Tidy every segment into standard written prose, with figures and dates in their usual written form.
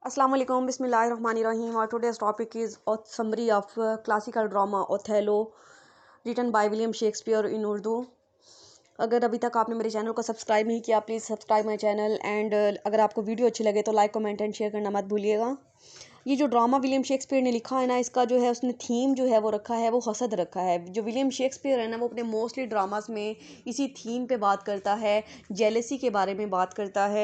अस्सलाम वालेकुम बिस्मिल्लाहिर्रहमानिर्रहीम और today's topic is summary of classical drama Othello written by William Shakespeare in Urdu. अगर अभी तक आपने मेरे चैनल को सब्सक्राइब नहीं किया please subscribe my channel and अगर आपको वीडियो अच्छी लगे तो लाइक कमेंट एंड शेयर करना मत भूलिएगा। ये जो ड्रामा विलियम शेक्सपियर ने लिखा है ना, इसका जो है उसने थीम जो है वो रखा है वो हसद रखा है। जो विलियम शेक्सपियर है ना, वो अपने मोस्टली ड्रामास में इसी थीम पे बात करता है, जेलेसी के बारे में बात करता है।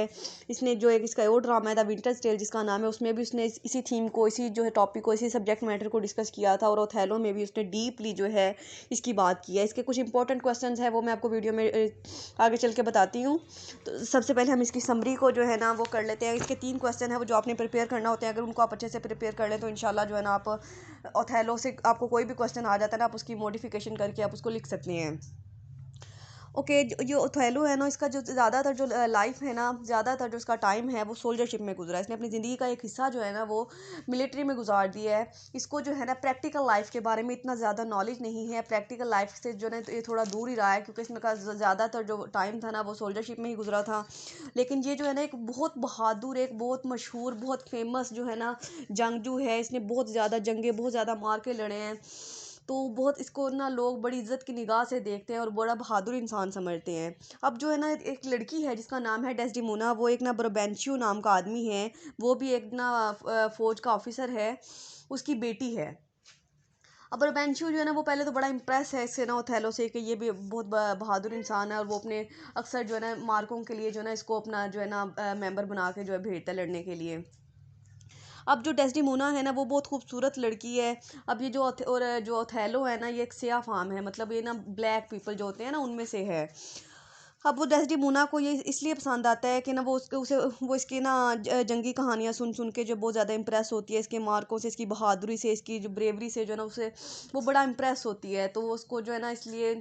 इसने जो एक इसका और ड्रामा है द विंटर्स टेल जिसका नाम है, उसमें भी उसने इसी थीम को, इसी जो है टॉपिक को, इसी सब्जेक्ट मैटर को डिस्कस किया था। और ओथेलो में भी उसने डीपली जो है इसकी बात की है। इसके कुछ इंपॉर्टेंट क्वेश्चन है वो मैं आपको वीडियो में आगे चल के बताती हूँ। तो सबसे पहले हम इसकी समरी को जो है ना वो कर लेते हैं। इसके 3 क्वेश्चन है वो जो आपने प्रिपेयर करना होते हैं। अगर उनको आप अच्छे से प्रिपेयर कर लें तो इंशाल्लाह जो है ना आप ओथेलो से आपको कोई भी क्वेश्चन आ जाता है ना, आप उसकी मॉडिफिकेशन करके आप उसको लिख सकते हैं। ओके, जो ओथेलो है ना, इसका जो ज़्यादातर जो लाइफ है ना, ज़्यादातर जो इसका टाइम है वो सोल्जरशिप में गुजरा है। इसने अपनी ज़िंदगी का एक हिस्सा जो है ना वो मिलिट्री में गुजार दिया है। इसको जो है ना प्रैक्टिकल लाइफ के बारे में इतना ज़्यादा नॉलेज नहीं है। प्रैक्टिकल लाइफ से जो है ये थोड़ा दूर ही रहा है, क्योंकि इसमें का ज़्यादातर जो टाइम था ना वो सोल्जरशिप में ही गुजरा था। लेकिन ये जो है ना एक बहुत बहादुर, एक बहुत मशहूर, बहुत फेमस जो है ना जंगजू है। इसने बहुत ज़्यादा जंगें, बहुत ज़्यादा मार के लड़े हैं। तो बहुत इसको ना लोग बड़ी इज्जत की निगाह से देखते हैं और बड़ा बहादुर इंसान समझते हैं। अब जो है ना एक लड़की है जिसका नाम है डेस्डिमोना, वो एक ना ब्राबेंशियो नाम का आदमी है। वो भी एक ना फौज का ऑफिसर है, उसकी बेटी है। अब ब्राबेंशियो जो है ना वो पहले तो बड़ा इम्प्रेस है इससे ना ओथेलो से कि ये भी बहुत बहादुर इंसान है। और वो अपने अक्सर जो है ना मार्कों के लिए जो है ना इसको अपना जो है ना मेंबर बना के जो है भेजता है लड़ने के लिए। अब जो डेस्डिमोना है ना वो बहुत खूबसूरत लड़की है। अब ये जो और जो ओथेलो है ना, ये एक सिया फाम है, मतलब ये ना ब्लैक पीपल जो होते हैं ना उनमें से है। अब वो डेस्डिमोना को ये इसलिए पसंद आता है कि ना वो उसके उसे वो इसकी ना जंगी कहानियाँ सुन सुन के जो बहुत ज़्यादा इम्प्रेस होती है, इसके मार्कों से, इसकी बहादुरी से, इसकी जो ब्रेवरी से जो है ना उसे वो बड़ा इम्प्रेस होती है। तो वो उसको जो है ना इसलिए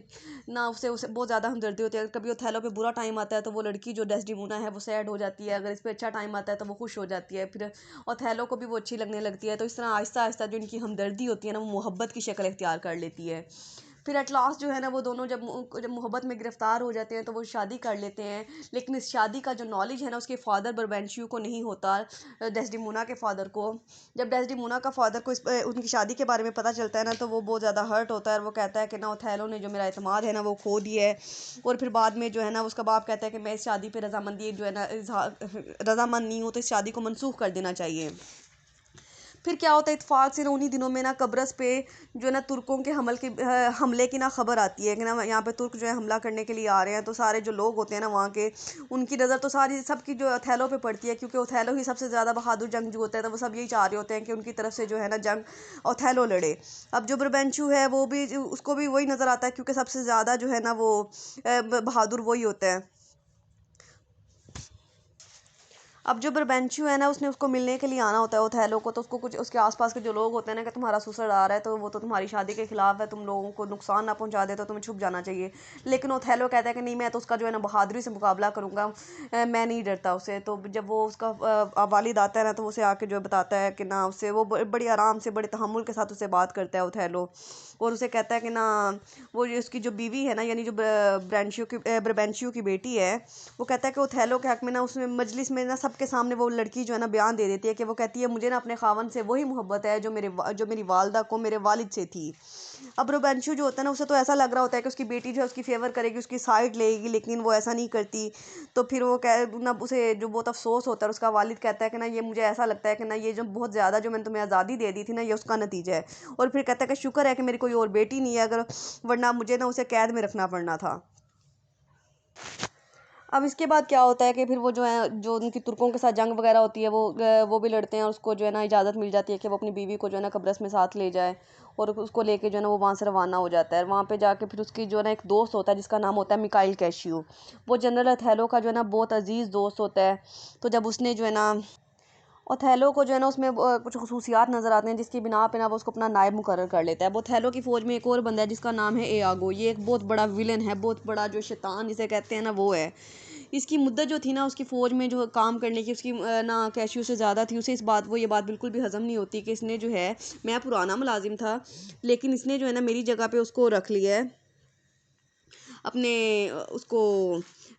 ना उसे उसे बहुत ज़्यादा हमदर्दी होती है। कभी ओथेलो पे बुरा टाइम आता है तो वो लड़की जो डेस्डिमोना है वो सैड हो जाती है, अगर इस पर अच्छा टाइम आता है तो वो खुश हो जाती है। फिर ओथेलो को भी वो अच्छी लगने लगती है। तो इस तरह आहिस्ता आहिस्ता जो इनकी हमदर्दी होती है ना वो मोहब्बत की शक्ल इख्तियार कर लेती है। फिर एट लास्ट जो है ना वो दोनों जब मोहब्बत में गिरफ्तार हो जाते हैं तो वो शादी कर लेते हैं। लेकिन इस शादी का जो नॉलेज है ना उसके फादर ब्राबेंशियो को नहीं होता, डेस्डिमोना के फादर को। जब डेस्डिमोना का फादर को उनकी शादी के बारे में पता चलता है ना तो वो बहुत ज़्यादा हर्ट होता है और वो कहता है कि ना ओथेलो ने जो मेरा एतमाद है ना वो खो दिया है। और फिर बाद में जो है ना उसका बाप कहता है कि मैं इस शादी पर रजामंदी जो है ना रजामंद नहीं हूँ, तो इस शादी को मनसूख कर देना चाहिए। फिर क्या होता है, इत्तेफाक से ना उन्हीं दिनों में ना कब्रस पे जो है ना तुर्कों के हमले की ना खबर आती है कि ना यहाँ पे तुर्क जो है हमला करने के लिए आ रहे हैं। तो सारे जो लोग होते हैं ना वहाँ के, उनकी नज़र तो सारी सबकी जो ओथेलो पे पड़ती है, क्योंकि ओथेलो ही सबसे ज़्यादा बहादुर जंगजू होता है। तो वो सब यही चाह रहे होते हैं कि उनकी तरफ से जो है ना जंग ओथेलो लड़े। अब जो ब्राबेंशियो है वो भी, उसको भी वही नज़र आता है, क्योंकि सबसे ज़्यादा जो है ना वो बहादुर वही होता है। अब जो ब्राबेंशियो है ना उसने उसको मिलने के लिए आना होता है ओथेलो को। तो उसको कुछ उसके आसपास के जो लोग होते हैं ना कि तुम्हारा ससुर आ रहा है तो वो तो तुम्हारी शादी के खिलाफ है, तुम लोगों को नुकसान ना पहुंचा दे तो तुम्हें छुप जाना चाहिए। लेकिन ओथेलो कहता है कि नहीं, मैं तो उसका जो है ना बहादुरी से मुकाबला करूंगा, मैं नहीं डरता उसे। तो जब वो उसका वालिद आता है ना तो उसे आके जो बताता है कि ना उससे वो बड़ी आराम से, बड़े तहम्मुल के साथ उसे बात करता है ओथेलो। और उसे कहता है कि ना वो उसकी जो बीवी है ना, यानी जो ब्राबेंशियो की बेटी है, वो कहता है कि ओथेलो के हक में ना उसमें मजलिस में ना सबके सामने वो लड़की जो है ना बयान दे देती है कि वो कहती है मुझे ना अपने खावन से वही मोहब्बत है जो मेरी वालदा को मेरे वालिद से थी। अब ब्राबेंशियो जो होता है ना उसे तो ऐसा लग रहा होता है कि उसकी बेटी जो है उसकी फेवर करेगी, उसकी साइड लेगी, लेकिन वो ऐसा नहीं करती। तो फिर वो कह ना उसे जो बहुत अफसोस होता है, उसका वालिद कहता है कि ना ये मुझे ऐसा लगता है कि ना ये जो बहुत ज़्यादा जो मैंने तुम्हें आज़ादी दे दी थी ना ये उसका नतीजा है। और फिर कहता है कि शुक्र है कि मेरी कोई और बेटी नहीं है, अगर वरना मुझे ना उसे कैद में रखना पड़ना था। अब इसके बाद क्या होता है कि फिर वो जो है जो उनकी तुर्कों के साथ जंग वगैरह होती है वो भी लड़ते हैं और उसको जो है ना इजाज़त मिल जाती है कि वो अपनी बीवी को जो है ना कब्रस में साथ ले जाए। और उसको लेके जो है ना वो वहाँ से रवाना हो जाता है। वहाँ पे जाके फिर उसकी जो है ना एक दोस्त होता है जिसका नाम होता है मिकाइल कैशियो। वो जनरल ओथेलो का जो है ना बहुत अजीज़ दोस्त होता है। तो जब उसने जो है ना ओथेलो को जो है ना उसमें कुछ खसूसियात नज़र आते हैं जिसकी बिना पे ना वो उसको अपना नायब मुकर्रर कर लेता है। अब ओथेलो की फ़ौज में एक और बंदा है जिसका नाम है एआगो। ये एक बहुत बड़ा विलन है, बहुत बड़ा जो शैतान जिसे कहते हैं ना वो है। इसकी मुद्दत जो थी ना उसकी फ़ौज में जो काम करने की उसकी ना कैशियो से ज़्यादा थी। उसे ये बात बिल्कुल भी हज़म नहीं होती कि इसने जो है, मैं पुराना मुलाजिम था लेकिन इसने जो है ना मेरी जगह पे उसको रख लिया है, अपने उसको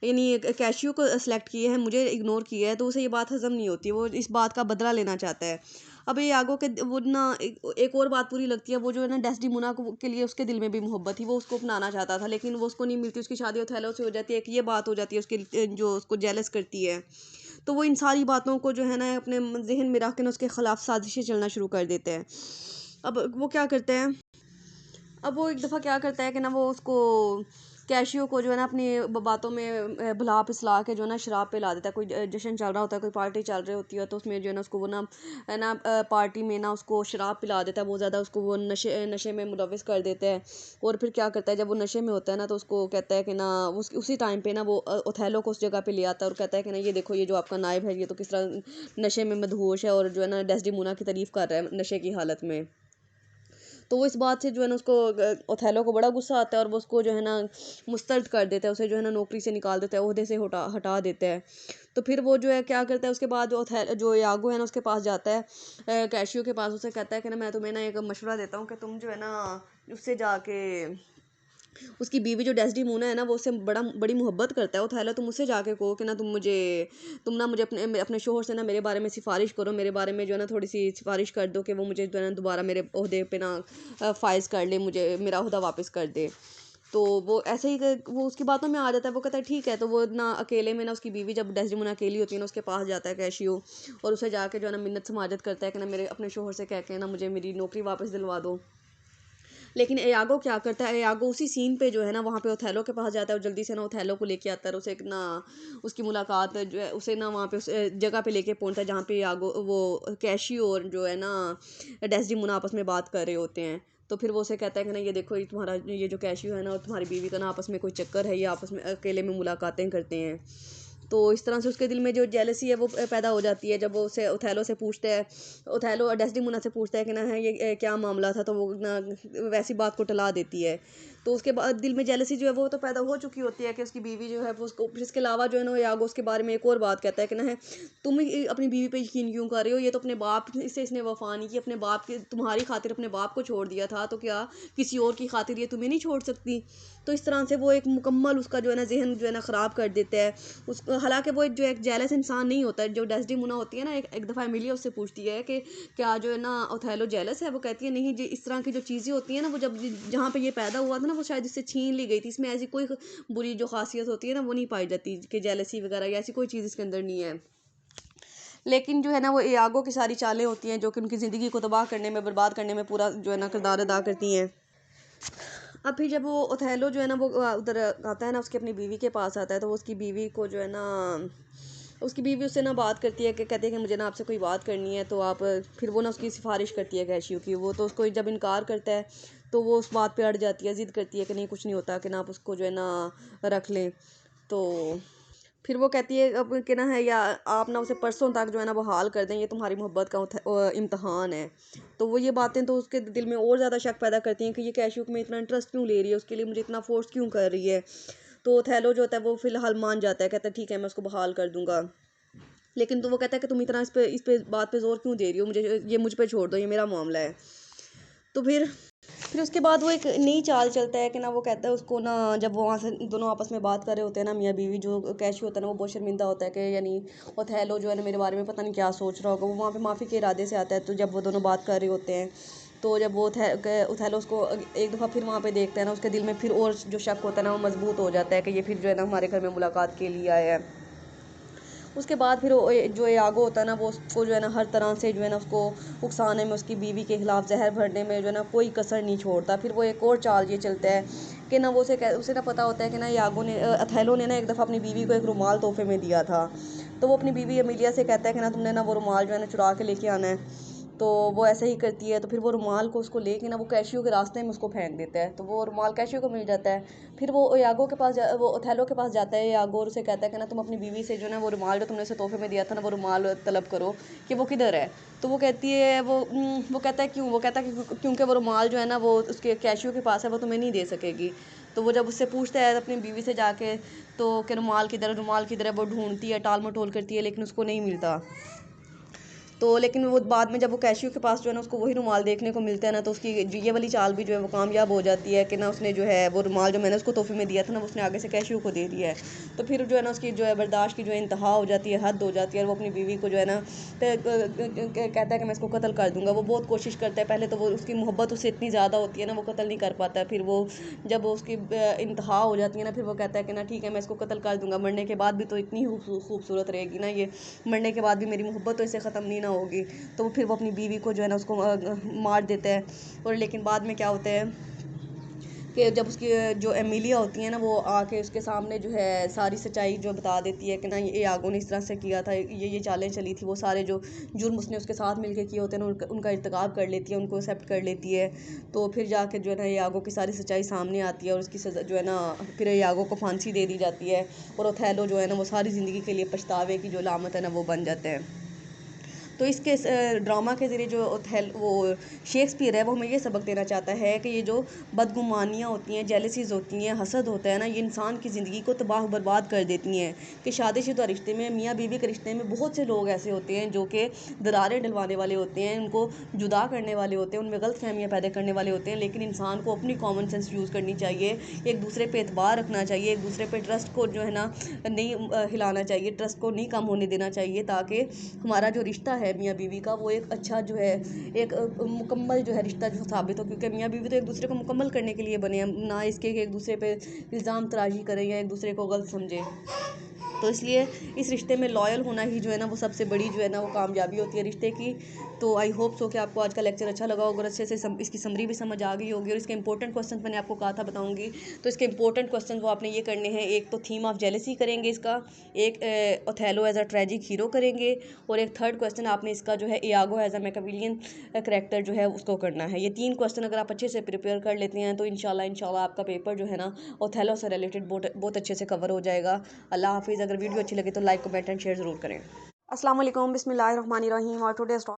यानी कैशियो को सेलेक्ट किया है, मुझे इग्नोर किया है, तो उसे ये बात हजम नहीं होती, वो इस बात का बदला लेना चाहता है। अब ये आगो के वो ना एक और बात पूरी लगती है, वो जो है ना डेस्डेमोना को के लिए उसके दिल में भी मोहब्बत थी, वो उसको अपनाना चाहता था, लेकिन वो उसको नहीं मिलती, उसकी शादी ओथेलो से हो जाती है कि ये बात हो जाती है उसके जो उसको जेलस करती है। तो वो इन सारी बातों को जो है ना अपने जहन में रख के ना उसके खिलाफ साजिशें चलना शुरू कर देते हैं। अब वो क्या करते हैं, अब वो एक दफ़ा क्या करता है कि ना वो उसको कैशियो को जो है ना अपनी बातों में भुला पिसला के जो है ना शराब पिला देता है। कोई जश्न चल रहा होता है, कोई पार्टी चल रही होती है, तो उसमें जो है ना उसको वो ना है ना पार्टी में ना उसको शराब पिला देता है बहुत ज़्यादा, उसको वो नशे में मुलविस कर देता है। और फिर क्या करता है, जब वो नशे में होता है ना तो उसको कहता है कि ना उसी टाइम पे ना वो ओथेलो को उस जगह पे ले आता है और कहता है कि ना ये देखो, ये जो आपका नायब है, ये तो किस तरह नशे में मदहोश है और जो है ना डेस्डेमोना की तारीफ़ कर रहा है नशे की हालत में। तो वो इस बात से जो है ना उसको ओथेलो को बड़ा गुस्सा आता है और वो उसको जो है ना मुस्तरद कर देता है, उसे जो है ना नौकरी से निकाल देता है, ओहदे से हटा देता है। तो फिर वो जो है क्या करता है, उसके बाद जो यागो है ना उसके पास जाता है, कैशियो के पास, उसे कहता है कि ना मैं तुम्हें ना एक मशवरा देता हूँ कि तुम जो है ना उससे जाके उसकी बीवी जो डेस्डेमोना है ना वो उससे बड़ी मोहब्बत करता है ओथेलो, तुम उससे जाके कहो कि ना तुम ना मुझे अपने शोहर से ना मेरे बारे में सिफारिश करो, मेरे बारे में जो है ना थोड़ी सी सिफारिश कर दो कि वो मुझे जो है ना दोबारा मेरे ओहदे पे ना फाइज कर ले, मुझे मेरा ओहदा वापस कर दे। तो वो ऐसे ही वो उसकी बातों में आ जाता है, वो कहता है ठीक है। तो वो ना अकेले में ना उसकी बीवी जब डेस्डेमोना अकेली होती है ना उसके पास जाता है कैशियो, और उसे जाके जो है ना मिन्नत समाजत करता है कि ना मेरे अपने शोहर से कह के ना मुझे मेरी नौकरी वापस दिलवा दो। लेकिन एयागो क्या करता है, एयागो उसी सीन पे जो है ना वहाँ पे ओथेलो के पास जाता है और जल्दी से ना ओथेलो को लेके आता है और उसे एक ना उसकी मुलाकात जो है उसे ना वहाँ पे उस जगह पे लेके पहुँचता है जहाँ पे एयागो वो कैशियो और जो है ना डेस्डेमोना आपस में बात कर रहे होते हैं। तो फिर वो उसे कहता है कि ना ये देखो, ये तुम्हारा ये जो कैशियो है ना और तुम्हारी बीवी का ना आपस में कोई चक्कर है, ये आपस में अकेले में मुलाकातें करते हैं। तो इस तरह से उसके दिल में जो जेलसी है वो पैदा हो जाती है। जब वो उसे ओथेलो से पूछता है, ओथेलो डेस्डेमोना से पूछता है कि ना है ये क्या मामला था, तो वो ना वैसी बात को टला देती है। तो उसके बाद दिल में जेलसी जो है वो तो पैदा हो चुकी होती है कि उसकी बीवी जो है वो उसको, इसके अलावा जो है ना यागो उसके बारे में एक और बात कहता है कि ना है तुम अपनी बीवी पे यकीन क्यों कर रहे हो, ये तो अपने बाप से इसने वफा नहीं की, अपने बाप के तुम्हारी खातिर अपने बाप को छोड़ दिया था, तो क्या किसी और की खातिर ये तुम्हें नहीं छोड़ सकती। तो इस तरह से वो एक मुकम्मल उसका जो है ना जहन जो है ना ख़राब कर देता है उस, हालांकि वो जो एक जेलस इंसान नहीं होता है। जो डेस्डेमोना होती है ना एक दफ़ा एमिलिया उससे पूछती है कि क्या जो है ना ओथेलो जेलस है, वो कहती है नहीं जी, इस तरह की जो चीज़ें होती हैं ना वो जब जहाँ पे ये पैदा हुआ था ना वो शायद इससे छीन ली गई थी, इसमें ऐसी कोई बुरी जो खासियत होती है ना वो नहीं पाई जाती कि जेलसी वगैरह या ऐसी कोई चीज़ इसके अंदर नहीं है। लेकिन जो है ना वो एयागो की सारी चालें होती हैं जो कि उनकी ज़िंदगी को तबाह करने में, बर्बाद करने में पूरा जो है ना किरदार अदा करती हैं। अब फिर जब वो ओथेलो जो है ना वो उधर आता है ना उसकी अपनी बीवी के पास आता है, तो वो उसकी बीवी को जो है ना उसकी बीवी उससे ना बात करती है कि कहती है कि मुझे ना आपसे कोई बात करनी है, तो आप फिर वो ना उसकी सिफारिश करती है कैशियो की। वो तो उसको जब इनकार करता है तो वो उस बात पे अड़ जाती है, ज़िद करती है कि नहीं कुछ नहीं होता, कि ना आप उसको जो है ना रख लें। तो फिर वो कहती है अब कि ना है या आप ना उसे परसों तक जो है ना वो हाल कर दें, ये तुम्हारी मोहब्बत का इम्तहान है। तो वो ये बातें तो उसके दिल में और ज़्यादा शक पैदा करती हैं कि ये कैशियो में इतना इंटरेस्ट क्यों ले रही है, उसके लिए मुझे इतना फोर्स क्यों कर रही है। तो थैलो जो होता है वो फिलहाल मान जाता है, कहता है ठीक है मैं उसको बहाल कर दूंगा। लेकिन तो वो कहता है कि तुम इतना इस पे बात पे जोर क्यों दे रही हो, मुझ पे छोड़ दो, ये मेरा मामला है। तो फिर उसके बाद वो एक नई चाल चलता है कि ना वो कहता है उसको ना, जब वो वहाँ से दोनों आपस में बात कर रहे होते हैं ना मियाँ बीवी, जो कैशी होता है ना वो बहुत शर्मिंदा होता है कि यानी ओथेलो जो है ना मेरे बारे में पता नहीं क्या सोच रहा होगा, वो वहाँ पे माफ़ी के इरादे से आता है। तो जब वो दोनों बात कर रहे होते हैं तो जब वो ओथेलो उसको एक दफ़ा फिर वहाँ पे देखता है ना, उसके दिल में फिर और जो शक होता है ना वो मजबूत हो जाता है कि ये फिर जो है ना हमारे घर में मुलाकात के लिए आया है। उसके बाद फिर जो यागो होता है ना वो उसको जो है ना हर तरह से जो है ना उसको उकसाने में, उसकी बीवी के खिलाफ जहर भरने में जो है ना कोई कसर नहीं छोड़ता। फिर वो एक और चाल ये चलता है कि ना वो उसे ना पता होता है कि ना यागो ने अथैलो ने ना एक दफ़ा अपनी बीवी को एक रुमाल तोहफे में दिया था। तो वो अपनी बीवी अमीलिया से कहता है कि ना तुमने ना वो रुमाल जो है ना चुरा के लेके आना है। तो वो ऐसे ही करती है। तो फिर वो रुमाल को उसको लेके ना वो कैशियो के रास्ते में उसको फेंक देता है, तो वो रुमाल कैशियो को मिल जाता है। फिर वो यागो के पास वो ओथेलो के पास जाता है यागो, और उसे कहता है कि ना तुम अपनी बीवी से जो ना वो रुमाल जो तुमने उसे तोहफे में दिया था ना वो रुमाल तलब करो कि वो किधर है। तो वो कहती है वो कहता है क्यों, वो कहता है कि क्योंकि वो रुमाल जो है ना वो उसके कैशियो के पास है, वो तुम्हें नहीं दे सकेगी। तो वो जब उससे पूछता है अपनी बीवी से जाके तो कि रुमाल किधर है, रुमाल किधर है, वो ढूंढती है, टाल मटोल करती है, लेकिन उसको नहीं मिलता। तो लेकिन वो बाद में जब वो कैशियो के पास जो है ना उसको वही रुमाल देखने को मिलता है ना, तो उसकी ये वाली चाल भी जो है वो कामयाब हो जाती है कि ना उसने जो है वो रुमाल जो मैंने उसको तोहफे में दिया था ना, उसने आगे से कैशियो को दे दिया है। तो फिर जो है ना उसकी जो है बर्दाश्त की जो है इंतहा हो जाती है, हद हो जाती है, और वो अपनी बीवी को जो है ना कहता है कि मैं इसको कत्ल कर दूंगा। वो बहुत कोशिश करता है, पहले तो वो उसकी मोहब्बत उससे इतनी ज़्यादा होती है ना, वो कत्ल नहीं कर पाता है। फिर वो जब वो उसकी इंतहा हो जाती है ना, फिर वो कहता है कि ना ठीक है मैं इसको कत्ल कर दूंगा, मरने के बाद भी तो इतनी खूबसूरत रहेगी ना ये, मरने के बाद भी मेरी मोहब्बत तो इससे ख़त्म नहीं ना होगी। तो फिर वो अपनी बीवी को जो है ना उसको मार देता है। और लेकिन बाद में क्या होता है कि जब उसकी जो एमिलिया होती है ना, वो आके उसके सामने जो है सारी सच्चाई जो बता देती है कि ना ये यागो ने इस तरह से किया था, ये चालें चली थी, वो सारे जो जुर्म उसने उसके साथ मिलके किए होते हैं ना उनका इर्तिकाब कर लेती है, उनको एक्सेप्ट कर लेती है। तो फिर जाके जो है ना यागो की सारी सच्चाई सामने आती है, और उसकी सज़ा जो है ना फिर यागो को फांसी दे दी जाती है। और ओथेलो जो है ना वो सारी ज़िंदगी के लिए पछतावे की जो लामत है ना वो बन जाते हैं। तो इसके ड्रामा के ज़रिए जो वो शेक्सपियर है वो हमें ये सबक देना चाहता है कि ये जो बदगुमानियाँ होती हैं, जेलसीज़ होती हैं, हसद होता है ना, ये इंसान की ज़िंदगी को तबाह बर्बाद कर देती हैं। कि शादीशुदा रिश्ते में, मियाँ बीवी के रिश्ते में बहुत से लोग ऐसे होते हैं जो कि दरारें डलवाने वाले होते हैं, उनको जुदा करने वाले होते हैं, उनमें गलत फहमियाँ पैदा करने वाले होते हैं। लेकिन इंसान को अपनी कॉमन सेंस यूज़ करनी चाहिए, एक दूसरे पे एतबार रखना चाहिए, एक दूसरे पे ट्रस्ट को जो है ना नहीं हिलाना चाहिए, ट्रस्ट को नहीं कम होने देना चाहिए, ताकि हमारा जो रिश्ता है मियाँ बीवी का वो एक अच्छा जो है एक मुकम्मल जो है रिश्ता जो साबित हो। क्योंकि मियाँ बीवी तो एक दूसरे को मुकम्मल करने के लिए बने हैं, ना इसके कि एक दूसरे पे इल्ज़ाम तराजी करें या एक दूसरे को गलत समझें। तो इसलिए इस रिश्ते में लॉयल होना ही जो है ना वो सबसे बड़ी जो है ना वो कामयाबी होती है रिश्ते की। तो आई होप सो कि आपको आज का लेक्चर अच्छा लगा होगा, अच्छे से इसकी समरी भी समझ आ गई होगी, और इसके इंपॉर्टेंट क्वेश्चन मैंने आपको कहा था बताऊंगी। तो इसके इंपॉर्टेंट क्वेश्चन वो आपने ये करने हैं, एक तो थीम ऑफ जेलेसी करेंगे इसका, एक Othello as a tragic hero करेंगे, और एक थर्ड क्वेश्चन आपने इसका जो है Iago as a Machiavellian character जो है उसको करना है। ये 3 क्वेश्चन अगर आप अच्छे से प्रिपेयर कर लेते हैं तो इंशाल्लाह आपका पेपर जो है ना ओथेलो से रिलेटेड बहुत अच्छे से कवर हो जाएगा। अल्लाह हाफिज़। अगर वीडियो अच्छी लगे तो लाइक कमेंट एंड शेयर ज़रूर करें। अस्सलाम वालेकुम, बिस्मिल्लाहिर्रहमानिर्रहीम। और टुडेज़